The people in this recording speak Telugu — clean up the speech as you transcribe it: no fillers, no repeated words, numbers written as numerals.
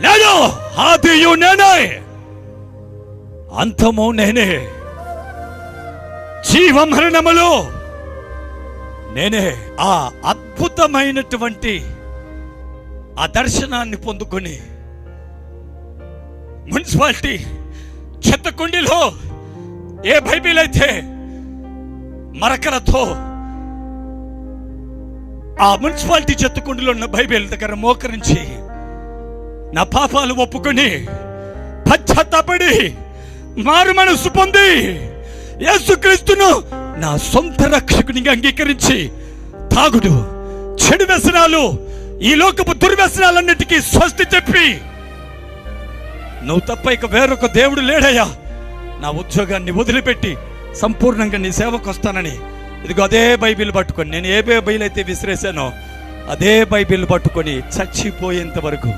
నేను ఆదియు నేనే, అంతము నేనే, జీవ మరణములు నేనే. ఆ అద్భుతమైనటువంటి ఆ దర్శనాన్ని పొందుకొని మున్సిపాలిటీ చెత్త కుండీలో ఏ బైబిల్ అయితే మరకలతో ఆ మున్సిపాలిటీ చెత్త కుండీలో ఉన్న బైబిల్ దగ్గర మోకరించి నా పాపాలు ఒప్పుకొని పశ్చాత్తాపడి మారు మనసు పొంది యేసుక్రీస్తును నా సొంత రక్షకునిగా అంగీకరించి తాగుడు, చెడు వ్యసనాలు, ఈ లోకపు దుర్వ్యసనాలన్నిటికీ స్వస్తి చెప్పి, నువ్వు తప్ప ఇక వేరొక దేవుడు లేడయ్యా, నా ఉద్యోగాన్ని వదిలిపెట్టి సంపూర్ణంగా నీ సేవకు వస్తానని, ఇదిగో అదే బైబిల్ పట్టుకొని, నేను ఏ బైబిల్ అయితే విసిరేసానో అదే బైబిల్ పట్టుకొని చచ్చిపోయేంత వరకు